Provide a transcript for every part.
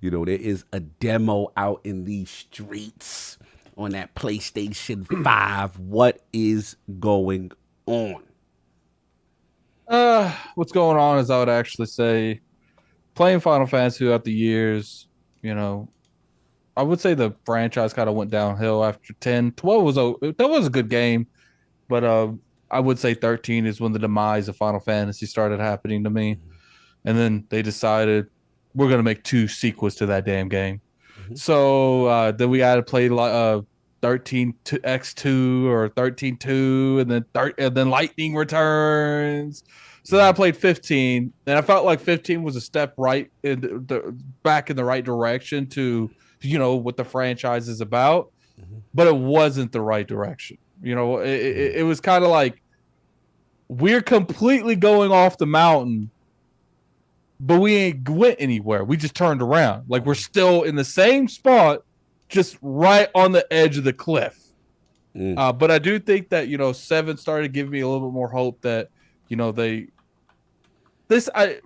There is a demo out in these streets on that PlayStation 5. What is going on? What's going on is I would actually say playing Final Fantasy throughout the years, I would say the franchise kind of went downhill after 10. 12 was a good game, but I would say 13 is when the demise of Final Fantasy started happening to me. And then they decided we're going to make 2 sequels to that damn game. Mm-hmm. So then we got to play 13 X2 or 13-2, and then Lightning Returns. So then I played 15, and I felt like 15 was a step back in the right direction to what the franchise is about, but it wasn't the right direction. It was kind of like we're completely going off the mountain, but we ain't went anywhere. We just turned around. Like we're still in the same spot, just right on the edge of the cliff. But I do think that 7 started giving me a little bit more hope that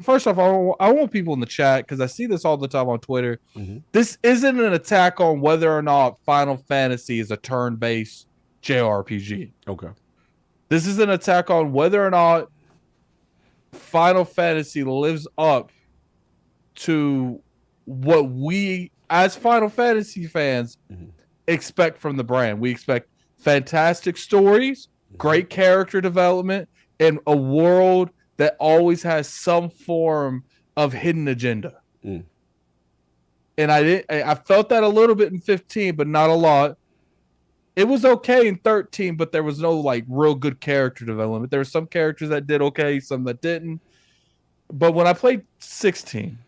first off, I want people in the chat, because I see this all the time on Twitter. This isn't an attack on whether or not Final Fantasy is a turn-based JRPG. Okay. This is an attack on whether or not Final Fantasy lives up to what we, as Final Fantasy fans, expect from the brand. We expect fantastic stories, great character development, and a world that always has some form of hidden agenda. And I felt that a little bit in 15, but not a lot. It was okay in 13, but there was no real good character development. There were some characters that did okay, some that didn't. But when I played 16,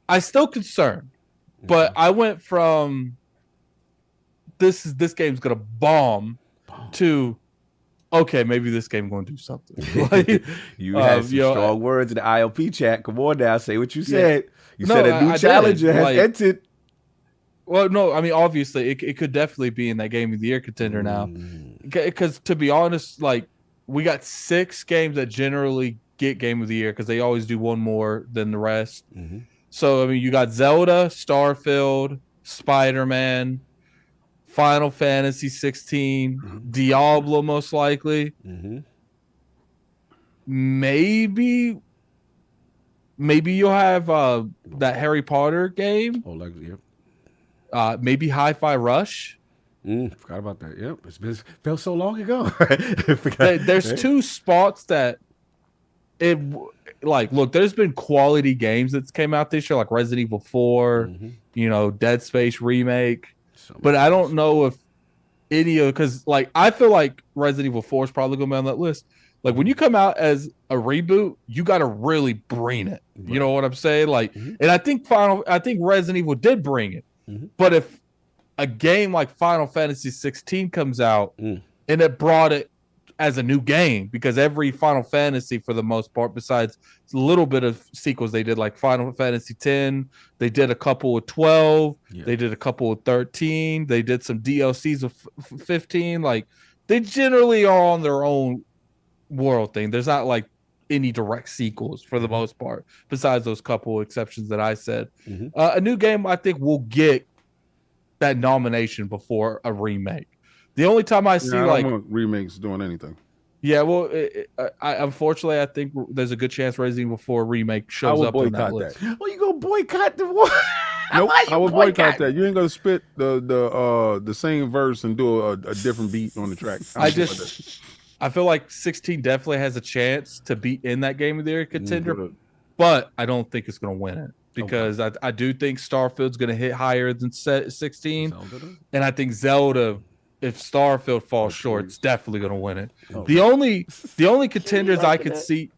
I still concerned. But I went from this game's gonna bomb to okay, maybe this game going to do something. You had some strong words in the ILP chat. Come on now, say what you said. You said a new challenger has entered. Well, no, I mean, obviously, it could definitely be in that Game of the Year contender now. Because to be honest, we got 6 games that generally get Game of the Year because they always do one more than the rest. So, I mean, you got Zelda, Starfield, Spider-Man, Final Fantasy 16, Diablo most likely. Maybe you'll have that Harry Potter game. Maybe Hi-Fi Rush. Forgot about that. Yep, it felt so long ago. There's 2 spots that look. There's been quality games that came out this year, like Resident Evil 4, Dead Space remake. But I don't know if any of, because I feel like Resident Evil 4 is probably going to be on that list. When you come out as a reboot, you got to really bring it. Right. You know what I'm saying? And I think Resident Evil did bring it. But if a game like Final Fantasy 16 comes out and it brought it as a new game, because every Final Fantasy, for the most part, besides a little bit of sequels they did, like Final Fantasy 10, they did a couple with 12, they did a couple with 13, they did some DLCs of 15. They generally are on their own world thing. There's not any direct sequels for the most part, besides those couple exceptions that I said. A new game, I think, will get that nomination before a remake. The only time I see I don't want remakes doing anything. Yeah, well, unfortunately, I think there's a good chance Resident Evil 4 remake shows up on that list. Oh, you gonna boycott the one? Nope, I would boycott that. You ain't gonna spit the same verse and do a different beat on the track. I feel like 16 definitely has a chance to be in that Game of the Year contender, but I don't think it's going to win it, because I do think Starfield's going to hit higher than 16, and I think Zelda, if Starfield falls short, it's definitely going to win it. The only contenders I could see,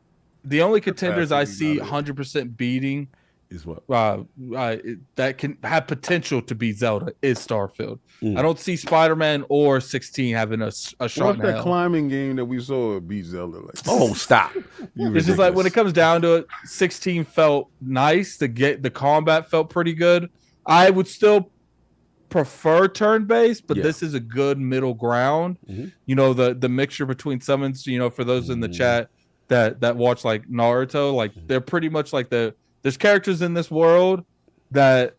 the only contenders I see 100% beating is what that can have potential to beat Zelda is Starfield. I don't see Spider-Man or 16 having a shot. What's in that hell. Climbing game that we saw beat Zelda? Oh, stop! It's just when it comes down to it, 16 felt nice. The combat felt pretty good. I would still prefer turn-based, but this is a good middle ground. The mixture between summons. For those in the chat that watch Naruto, they're pretty much there's characters in this world, that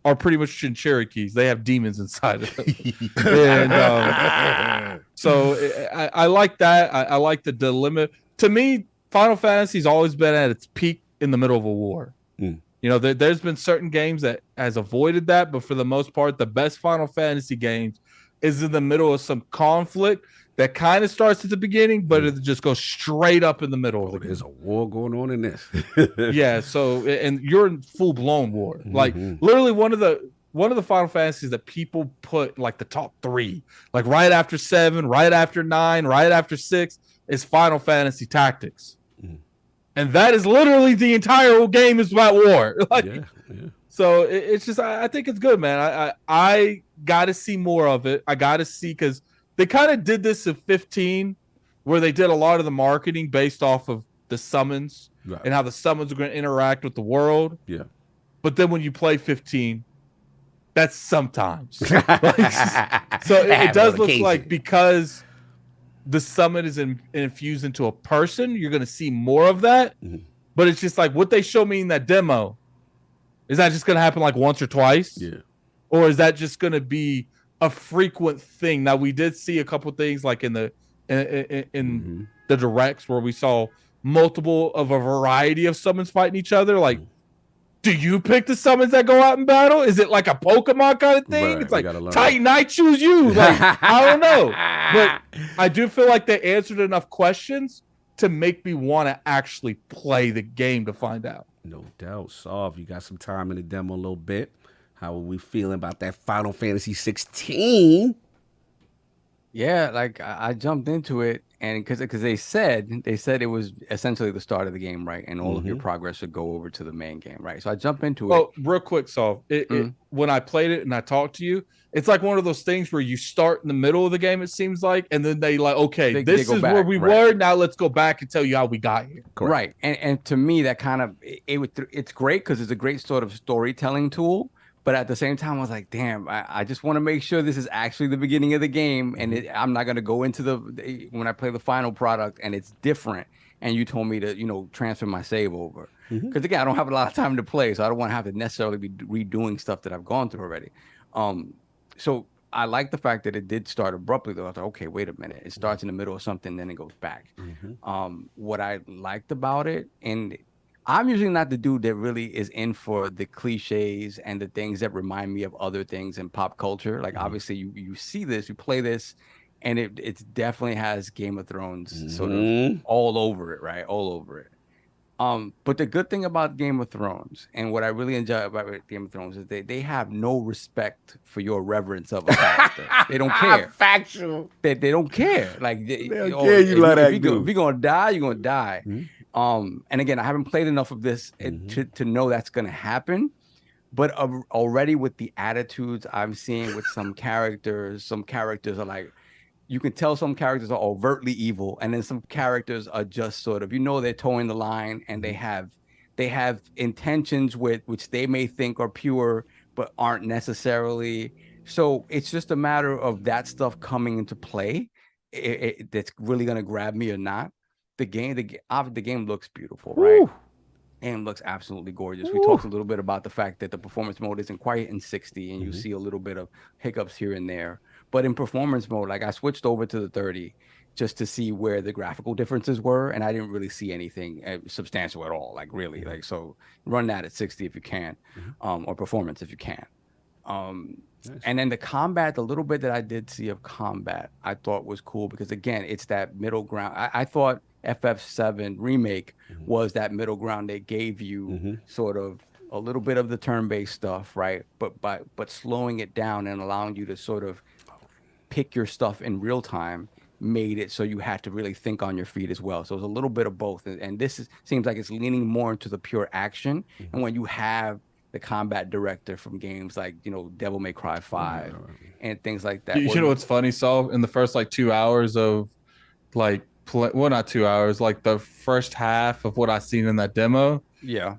are pretty much Cherokees. They have demons inside of them. And so I like that. I like the dilemma. To me, Final Fantasy's always been at its peak in the middle of a war. You know, there's been certain games that has avoided that, but for the most part, the best Final Fantasy games is in the middle of some conflict that kind of starts at the beginning, but it just goes straight up in the middle. There's a war going on in this. Yeah, so and you're in full blown war. Like literally one of the Final Fantasies that people put like the top 3, like right after 7, right after 9, right after 6 is Final Fantasy Tactics. And that is literally the entire game is about war. Like, so it's just, I think it's good, man. I got to see more of it. I got to see, because they kind of did this in 15, where they did a lot of the marketing based off of the summons and how the summons are going to interact with the world. Yeah. But then when you play 15, that's sometimes. Like, so it does look like, because the summon is infused into a person, you're going to see more of that. But it's just like what they show me in that demo. Is that just going to happen like once or twice? Yeah. Or is that just going to be a frequent thing? Now, we did see a couple things like in the directs where we saw multiple of a variety of summons fighting each other. Like, do you pick the summons that go out in battle? Is it like a Pokemon kind of thing? Right, it's like, Titan, I choose you. Like, I don't know. But I do feel like they answered enough questions to make me want to actually play the game to find out. No doubt. Solve, you got some time in the demo a little bit. How are we feeling about that Final Fantasy 16? Yeah, like I jumped into it, and because they said it was essentially the start of the game, right? And all of your progress would go over to the main game, right? So I jump into it. Oh, real quick, so when I played it and I talked to you, it's like one of those things where you start in the middle of the game, it seems like, and then they like, okay, this is back, where we were. Now let's go back and tell you how we got here. Correct. Right, and to me, that kind of it's great because it's a great sort of storytelling tool. But at the same time, I was like, damn, I just want to make sure this is actually the beginning of the game. And I'm not going to go into when I play the final product and it's different. And you told me to, transfer my save over. Because, again, I don't have a lot of time to play. So I don't want to have to necessarily be redoing stuff that I've gone through already. So I like the fact that it did start abruptly, though. I was like, okay, wait a minute. It starts in the middle of something, then it goes back. What I liked about it, and I'm usually not the dude that really is in for the cliches and the things that remind me of other things in pop culture. Like, obviously, you see this, you play this, and it definitely has Game of Thrones sort of all over it, right? All over it. But the good thing about Game of Thrones, and what I really enjoy about Game of Thrones, is they have no respect for your reverence of a character. They don't care. Factual. They don't care. Like, they don't care you let that go. If you're going to die, you're going to die. And again, I haven't played enough of this to know that's going to happen, but already with the attitudes I'm seeing with some characters are like, you can tell some characters are overtly evil, and then some characters are just sort of, they're towing the line, and they have intentions which they may think are pure, but aren't necessarily. So it's just a matter of that stuff coming into play. That's really going to grab me or not. The game looks beautiful, right? And looks absolutely gorgeous. We talked a little bit about the fact that the performance mode isn't quite in 60, and you see a little bit of hiccups here and there. But in performance mode, like, I switched over to the 30 just to see where the graphical differences were, and I didn't really see anything substantial at all. Like, really, like, so run that at 60 if you can, or performance if you can. Nice. And then the combat, the little bit that I did see of combat, I thought was cool because, again, it's that middle ground. I thought FF7 Remake was that middle ground they gave you, sort of a little bit of the turn-based stuff, right? But slowing it down and allowing you to sort of pick your stuff in real time made it so you had to really think on your feet as well. So it was a little bit of both. And this seems like it's leaning more into the pure action. And when you have the combat director from games like, Devil May Cry 5 and things like that. You know what's funny, Saul? In the first 2 hours of not 2 hours, like the first half of what I seen in that demo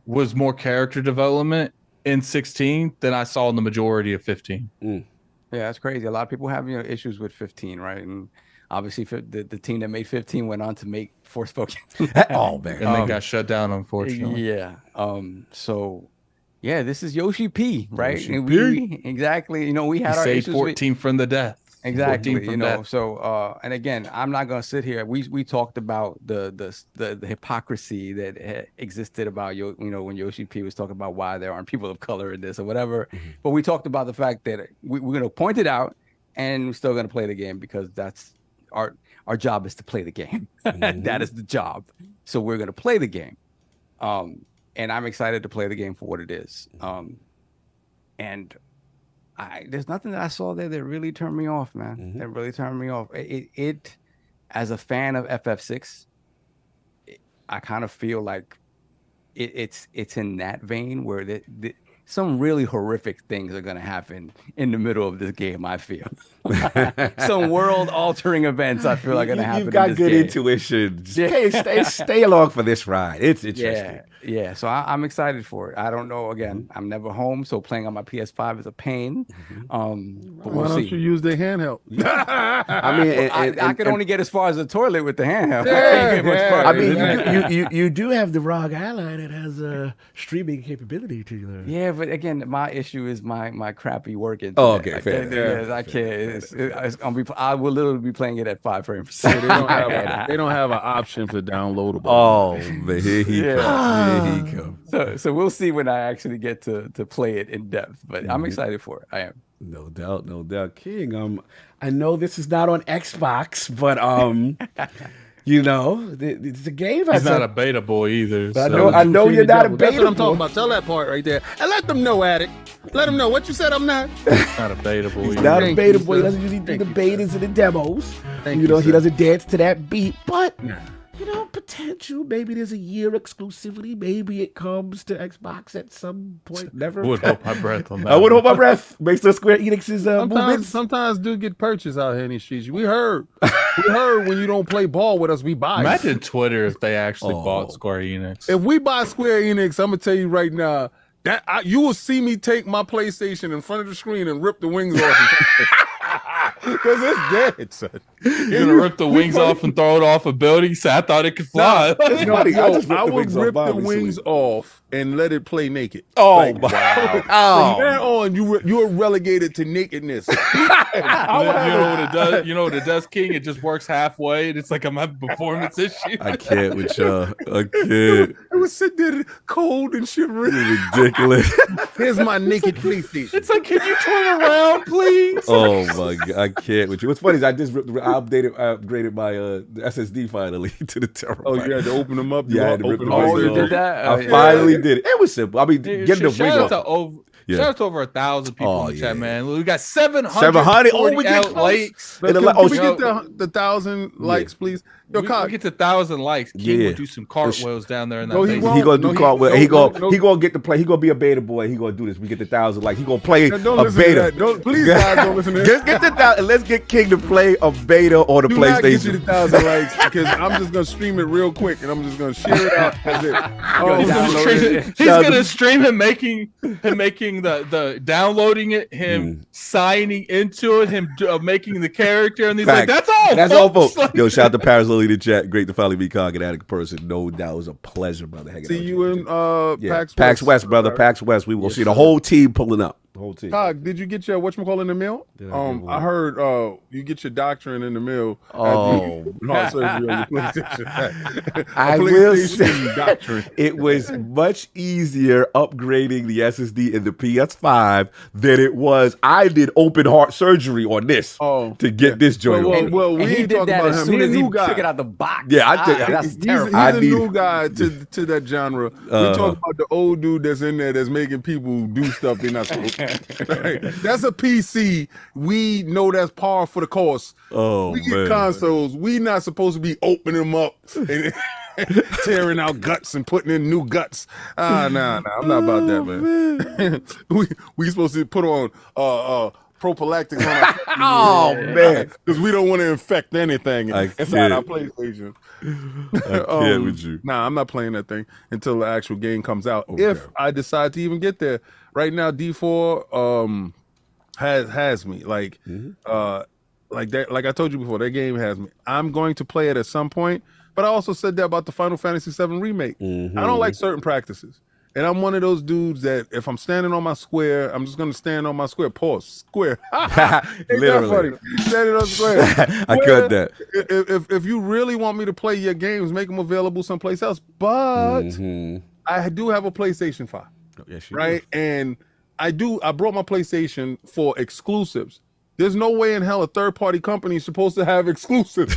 was more character development in 16 than I saw in the majority of 15. Yeah, that's crazy. A lot of people have issues with 15, right? And obviously the team that made 15 went on to make Forspoken. Oh man, and then got shut down, unfortunately. Yeah. So Yeah, this is Yoshi P, right? Yoshi And P. exactly. You know, we He had our saved issues with 14 from the death. 14 exactly. from You know, death. so and again, I'm not gonna sit here. We talked about the hypocrisy that existed about when Yoshi P was talking about why there aren't people of color in this or whatever. But we talked about the fact that we're gonna point it out, and we're still gonna play the game because that's our job is to play the game. That is the job. So we're gonna play the game. And I'm excited to play the game for what it is. And there's nothing that I saw there that really turned me off, man. That really turned me off. It as a fan of FF6, I kind of feel like it's in that vein where some really horrific things are going to happen in the middle of this game. I feel some world-altering events. I feel like are going to happen. You've got in this good game. intuition. Stay along for this ride. It's interesting. Yeah. So I'm excited for it. I don't know. Again, I'm never home, so playing on my PS5 is a pain. But Why don't you use the handheld? I mean, I could only get as far as the toilet with the handheld. I mean, you do have the ROG Ally that has a streaming capability to you. Yeah, but again, my issue is my crappy work internet. Oh, okay, fair. I can't. I will literally be playing it at 5 frames. They don't have an option for downloadable. Oh, man, here he comes. So we'll see when I actually get to play it in depth. But I'm excited for it. I am. No doubt, King. I know this is not on Xbox, but you know, the game has He's not a beta boy either. I know you're not a beta That's what I'm boy. talking about. Tell that part right there. And let them know, Addict. Let them know what you said I'm not. Not a beta boy. He's not a Thank beta you, boy. He sir. doesn't usually do the Thank you, betas and the demos. Thank You know, you, he sir. doesn't dance to that beat. But, you know, potential. Maybe there's a year exclusivity. Maybe it comes to Xbox at some point. Never. I would hold my breath on that. I would hold my breath based on Square Enix's movements. Sometimes do get purchased out here in these streets. We heard when you don't play ball with us, we buy. Imagine Twitter if they actually bought Square Enix. If we buy Square Enix, I'm gonna tell you right now that you will see me take my PlayStation in front of the screen and rip the wings off. Because it's dead, son. You're gonna rip the wings off and throw it off a building? So I thought it could fly. It's funny. I just ripped I the would wings off rip the mine wings recently. off and let it play naked. Oh, Like, wow. From there on, you are relegated to nakedness. You know what it does? You know what it does, King? It just works halfway, and it's like I'm having a performance issue. I can't with y'all. I can't. It was sitting there cold and shivering. Ridiculous. Here's my naked PlayStation. It's like, can you turn around, please? Oh my god, I can't with you. What's funny is I upgraded my SSD finally to the terabyte. Oh, you had to open them up. Yeah, I had to rip open them them up. all. you did that? I finally did it. It was simple. I mean, getting the wing Shout out off. to shout out to over 1,000 people Oh, in the yeah. chat, man. We got 700. 700. Oh, we get close. likes. Can And we get the 1,000 likes, please? Yo, We Cock, get to 1,000 likes. King Yeah. will do some cartwheels down there in that No, he basement. won't. He gonna do No, cartwheel. no, He no, gonna get to play. He gonna be a beta boy. He gonna do this. We get the 1,000 likes. He gonna play don't a listen to beta. that. Don't, please, guys, don't listen to that. Just get the 1,000. Let's get King to play a beta or the Do not get you the PlayStation. 1,000 likes because I'm just gonna stream it real quick and I'm just gonna share it out. That's it. He's gonna stream him making the downloading it, him signing into it, him making the character, and he's like, Facts. "That's all. That's all, folks." folks. Yo, shout out to Paris Lily in the chat. Great to finally be Cog and Attic person. No doubt, it was a pleasure, brother. Hanging out See with you in PAX West, brother. PAX West. We will see the whole team pulling up. The whole team. Cog, did you get your whatchamacallit in the mail? I heard you get your doctrine in the mail. Oh. Surgery on your PlayStation. I A will PlayStation say doctrine. it was much easier upgrading the SSD in the PS5 than it was. I did open heart surgery on this to get this joint. Well, we And he ain't did talking that about as him. soon He a as he new guy. took it out the box. Yeah, I did. That's He's terrible. a new guy to that genre. We talk about the old dude that's in there that's making people do stuff they're not supposed to. Right? That's a PC. We know that's par for the course. Oh, we get man. consoles. We not supposed to be opening them up and tearing out guts and putting in new guts. Nah, I'm not about that, man. we supposed to put on prophylactics on our Oh, man. because we don't want to infect anything inside our can't. PlayStation. I can't with you. Nah, I'm not playing that thing until the actual game comes out. Okay. If I decide to even get there. Right now, D4 has me like that. Like I told you before, that game has me. I'm going to play it at some point. But I also said that about the Final Fantasy VII remake. I don't like certain practices. And I'm one of those dudes that if I'm standing on my square, I'm just gonna stand on my square. Pause. Square. Literally. Standing on square. I cut that. If you really want me to play your games, make them available someplace else. But I do have a PlayStation 5. Yes, right? do. And I brought my PlayStation for exclusives. There's no way in hell a third-party company is supposed to have exclusives.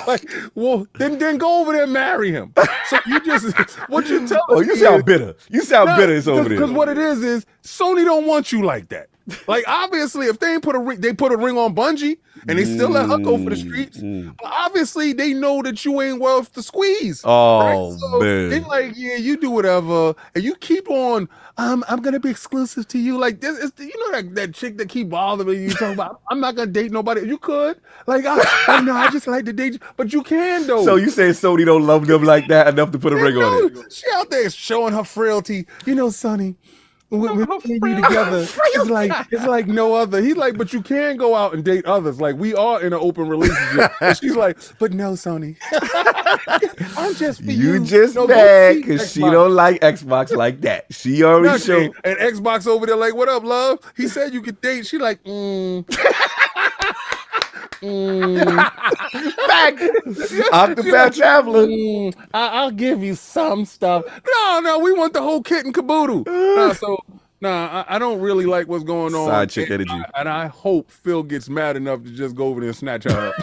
Like, well, then go over there and marry him. So you just what you tell? Oh, you sound bitter. You sound bitter. It's over there. Because what it is Sony don't want you like that. Like, obviously, if they ain't put a ring, they put a ring on Bungie and they still let her go for the streets. But obviously, they know that you ain't worth the squeeze. Oh, right? So man. they like, yeah, you do whatever, and you keep on. I'm gonna be exclusive to you. Like this, you know that chick that keep bothering you talking about. I'm not gonna date nobody. You could, like, I just like to date you, but you can though. So you say Sony don't love them like that enough to put a ring on it? She out there showing her frailty. You know, Sonny. When we be together, it's like no other. He's like, but you can go out and date others. Like, we are in an open relationship. And she's like, but no, Sony. I'm just for you. You just mad because she don't like Xbox like that. She already showed. And Xbox over there like, what up, love? He said you could date. She like, Back. Octopath Traveler. I'll give you some stuff. No, we want the whole kit and caboodle. I don't really like what's going on. Side chick energy. And I hope Phil gets mad enough to just go over there and snatch her up.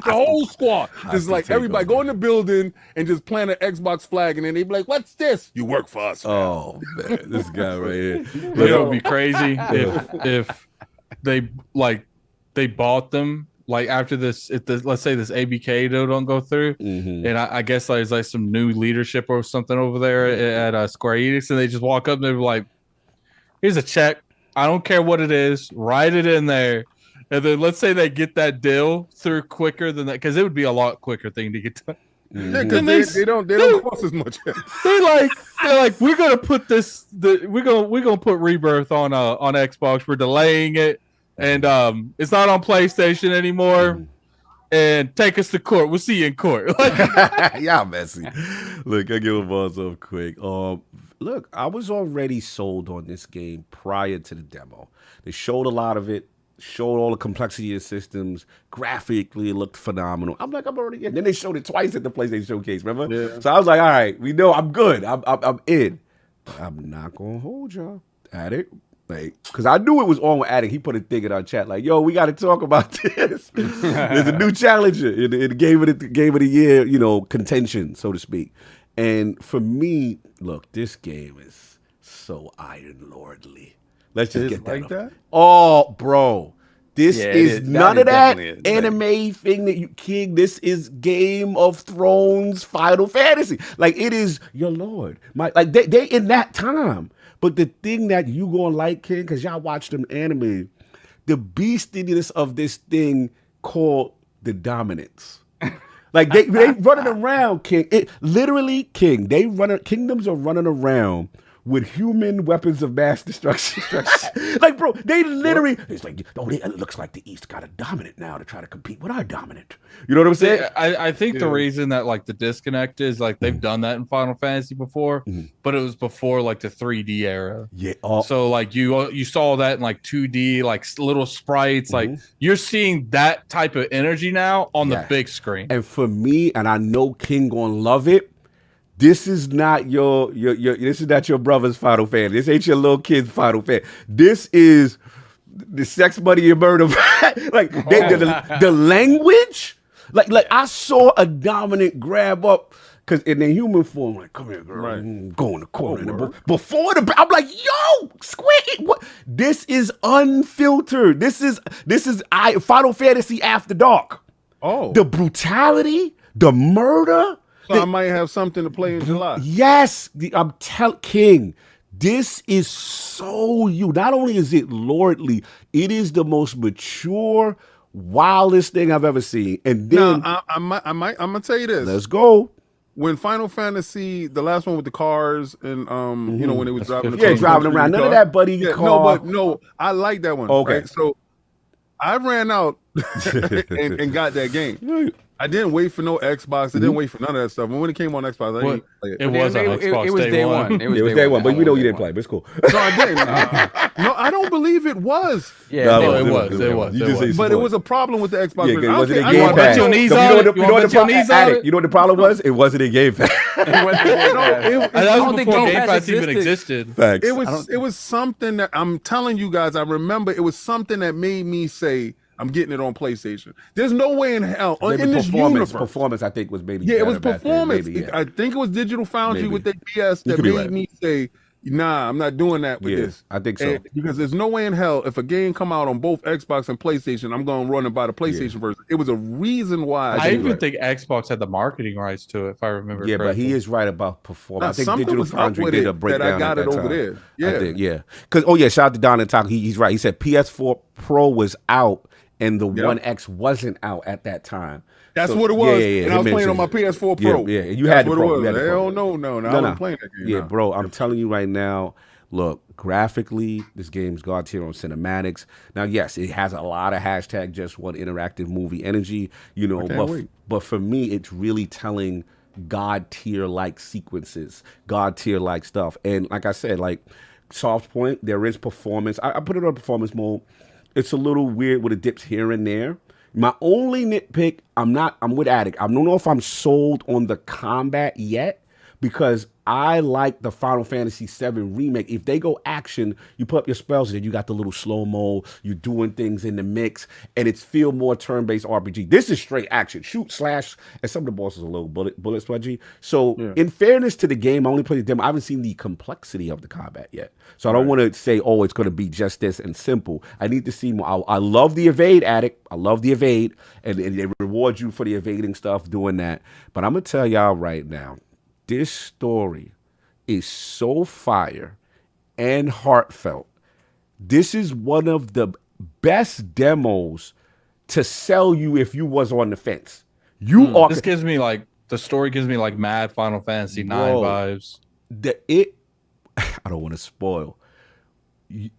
The whole squad. Just like everybody go in the building and just plant an Xbox flag, and then they be like, what's this? You work for us. Oh, man. This guy right here. It would be crazy if they bought them. Like after this, let's say this ABK deal don't go through, and I guess there's like some new leadership or something over there at Square Enix, and they just walk up and they're like, "Here's a check. I don't care what it is. Write it in there." And then let's say they get that deal through quicker than that, because it would be a lot quicker thing to get done. Yeah, because they don't cost as much. They're like, we're gonna put we're gonna put Rebirth on Xbox. We're delaying it. And it's not on PlayStation anymore. And take us to court. We'll see you in court. Y'all messy. Look, I give a buzz up quick. Look, I was already sold on this game prior to the demo. They showed a lot of it, showed all the complexity of the systems. Graphically, it looked phenomenal. I'm like, I'm already in. Then they showed it twice at the PlayStation Showcase, remember? Yeah. So I was like, all right, we know I'm good. I'm in. But I'm not going to hold y'all at it. Because I knew it was on with Addict. He put a thing in our chat like, yo, we got to talk about this. There's a new challenger in game of the year, contention, so to speak. And for me, look, this game is so Iron Lordly. Let's just get that. Like that? Oh, bro. This is none of that anime thing that you King. This is Game of Thrones, Final Fantasy. Like, it is your lord. They in that time. But the thing that you gonna like, King, because y'all watch them anime, the beastiness of this thing called the dominance. Like they running around, King. King. Kingdoms are running around with human weapons of mass destruction. Like, bro, they literally, it's like, it looks like the East got a dominant now to try to compete with our dominant. You know what I'm saying? I think the reason that like the disconnect is like they've done that in Final Fantasy before, but it was before like the 3D era. Yeah. So like you saw that in like 2D, like little sprites. Like you're seeing that type of energy now on the big screen. And for me, and I know King gonna love it, this is not your this is not your brother's Final Fantasy. This ain't your little kid's Final Fantasy. This is the sex, money, and murder. Like the language. Like I saw a dominant grab up because in the human form, like, come here, girl, go in the corner. Before I'm like, yo, Squid. What? This is unfiltered. This is Final Fantasy After Dark. Oh, the brutality, the murder. So I might have something to play in July. Yes, I'm King. This is so you. Not only is it lordly, it is the most mature, wildest thing I've ever seen. And then now, I'm gonna tell you this. Let's go. When Final Fantasy, the last one with the cars, and when it was driving, driving around, none of that buddy car. No, I like that one. Okay, right? So I ran out and got that game. I didn't wait for no Xbox. I didn't wait for none of that stuff. And when it came on Xbox, I didn't play it. It was on Xbox. It was day one. It was day one, but we know you didn't play. But it's cool. No, I didn't. No, I don't believe it was. Yeah, No, it was. You just say But it was a problem with the Xbox. Yeah, version. it wasn't in I Game don't Pass. care. your knees You on know it? what the- You you know wanna what the bet your problem- knees on Addict, it? you know what the problem was? It wasn't in Game Pass. And that I don't was think before Game Game Pass Pass even existed. existed. Facts. It was something that I'm telling you guys. I remember it was something that made me say I'm getting it on PlayStation. There's no way in hell Maybe in this universe. performance, I think, was maybe. Yeah, it was better back then, performance. maybe, yeah. I think it was Digital Foundry Maybe. with their BS You that could be made right. me say, "Nah, I'm not doing that with Yeah, this." I think so. Because there's no way in hell if a game come out on both Xbox and PlayStation, I'm going to run and buy the PlayStation version. It was a reason why. I did even it. think Xbox had the marketing rights to it, if I remember Yeah, but correctly. he is right about performance. Now, I think something Digital was up Foundry with did it a breakdown that I got at it that over time. there. Yeah. I think, yeah. Because shout out to Don and Talk. He's right. He said PS4 Pro was out and the One X wasn't out at that time. That's So, what it was. Yeah, and I was playing on my PS4 Pro. Yeah, and you That's had the what Pro. it was. You had the Pro. Hell no. I wasn't playing that game. Yeah, no. bro, I'm telling you right now, look, graphically, this game's God tier on cinematics. Now, yes, it has a lot of hashtag just one interactive movie energy, you know, can't wait. but for me, it's really telling God tier like sequences, God tier like stuff. And like I said, like soft point, there is performance. I put it on performance mode. It's a little weird with the dips here and there. My only nitpick, I'm with Addict. I don't know if I'm sold on the combat yet because I like the Final Fantasy VII remake. If they go action, you put up your spells and you got the little slow-mo, you're doing things in the mix, and it's feel more turn-based RPG. This is straight action, shoot, slash, and some of the bosses are a little bullet smudgy. So in fairness to the game, I only played the demo. I haven't seen the complexity of the combat yet. So I don't want to say, oh, it's going to be just this and simple. I need to see more. I love the evade, Addict. I love the evade, and they reward you for the evading stuff, doing that. But I'm going to tell y'all right now, this story is so fire and heartfelt. This is one of the best demos to sell you if you was on the fence. You are. This gives me like the story gives me like mad Final Fantasy 9 vibes. I don't want to spoil.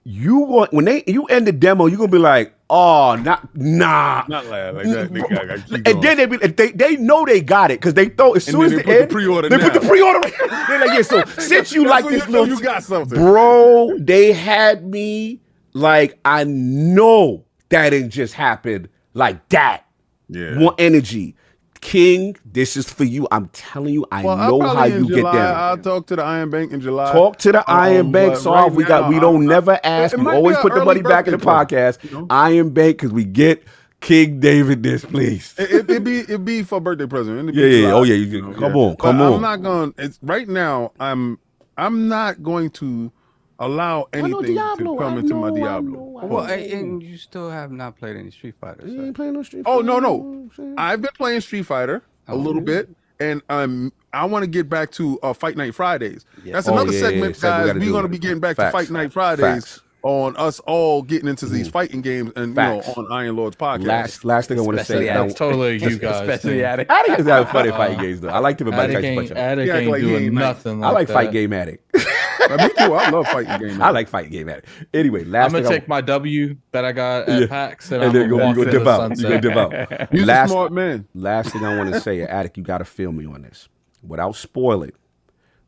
You want when you end the demo, you're gonna be like, oh, nah. Not like that. And then they know they got it because they throw as soon as they the put the end, pre-order they put now. the pre-order. They're like, yeah. So since you like this little, you got something, bro. They had me like, I know that didn't just happen like that. Yeah. More energy. King, this is for you. I'm telling you, I know how you get down. I'll talk to the Iron Bank in July. Talk to the Iron Bank. but So right we now, don't never ask. it We might always be put an the money early back in the birthday podcast. present, you know? Iron Bank, because we get King David this, please. It'd be for birthday present. It'd be Yeah. July, Oh yeah. you know, Come yeah. on. But I'm not going. It's right now. I'm not going to allow anything to come into my Diablo. Well, and you still have not played any Street Fighter. You So. ain't playing no Street Oh Fighter, no. I've been playing Street Fighter a little bit, and I want to get back to Fight Night Fridays. That's Oh, another yeah, segment, yeah. guys. Gotta We're do going to it. be getting back Facts. to Fight Night Fridays Facts. on us all getting into these fighting games, and Facts. on Iron Lord's podcast. Last thing I want to say. Especially That's totally you guys. Especially thing. Addict. Addict is having fun at fighting games though. I like him about Addict Tyson ain't, Punch. Addict Yeah, ain't like he doing ain't nice. nothing. I like that. fight game Addict. Me too. I love fighting games. I like fight game Addict. Anyway, I'm last gonna thing take my W that I got at PAX and I'm then gonna you walk gonna into dip the out. You gonna sunset. dip out. He's a smart man. Last thing I want to say, Attic, you got to feel me on this. Without spoiling,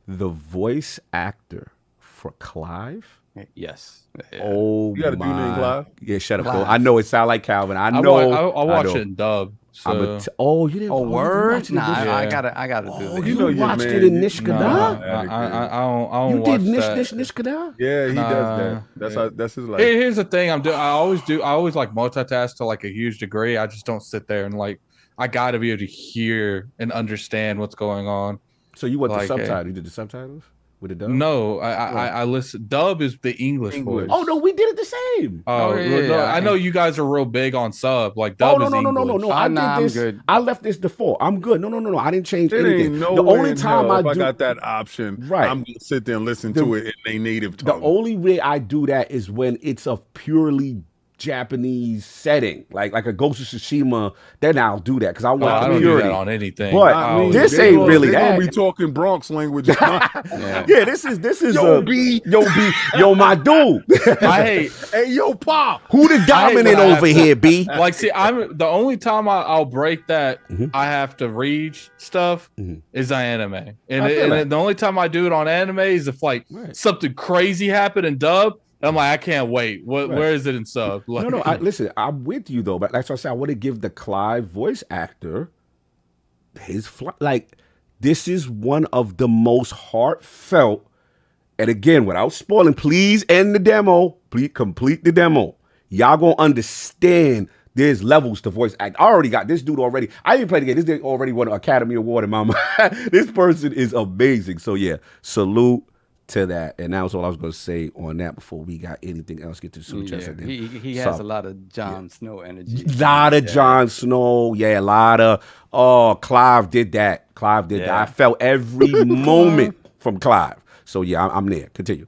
the voice actor for Clive. Yes. Oh, You got a dude named Clive? Yeah, shut up. Clive. Cole. I know it sound like Calvin. I I know. watch I know. it in dub. I'm So. a you didn't. Oh, you word? watched it Nah, this- I gotta do Oh, that. you know your watched man. it in You- Nishkada? I don't You watch did that. Nishkada? Yeah, he Nah, does that. That's his life. Here's the thing. I always like multitask to like a huge degree. I just don't sit there and like I gotta be able to hear and understand what's going on. So you want the Like, subtitle? You did the subtitles with the dub? No, I listen. Dub is the English voice. Oh no, we did it the same. Oh, yeah, no, yeah. I know you guys are real big on sub. Like dub Oh is no. English. I did I'm this. good. I left this default. I'm good. No. I didn't change It anything. ain't no The way only in time hell I if I do got that option, Right. I'm gonna sit there and listen The- to it in a native the tongue. only way I do that is when it's a purely Japanese setting, like a Ghost of Tsushima, then I'll do that because I Oh, want I the don't do purity. that on anything. But I mean, this they ain't gonna- really they that. gonna be talking Bronx language. Yeah. Yeah, this is Yo, a, B. yo, my dude. I hate Hey, yo, Pop. Who the dominant when I over have to- here, B? like see I'm the only time I'll break that Mhm. I have to read stuff Mhm. is on anime, and, I feel that. the only time I do it on anime is if like Right. something crazy happened in dub. I'm like, I can't wait. What? Right. Where is it in sub? Like, No, listen, I'm with you though, but that's what I said. I want to give the Clive voice actor his like. This is one of the most heartfelt, and again, without spoiling, please end the demo. Please complete the demo. Y'all gonna understand. There's levels to voice act. I already got this dude already. I didn't play the game. This dude already won an Academy Award in my mind. This person is amazing. So yeah, salute to that. And that was all I was going to say on that before we got anything else. Get to the super chats. Yeah, he has a lot of Jon Snow energy. Lot of Jon Snow. Yeah, a lot of Clive did that. Clive did that. I felt every moment from Clive. So yeah, I'm there. Continue.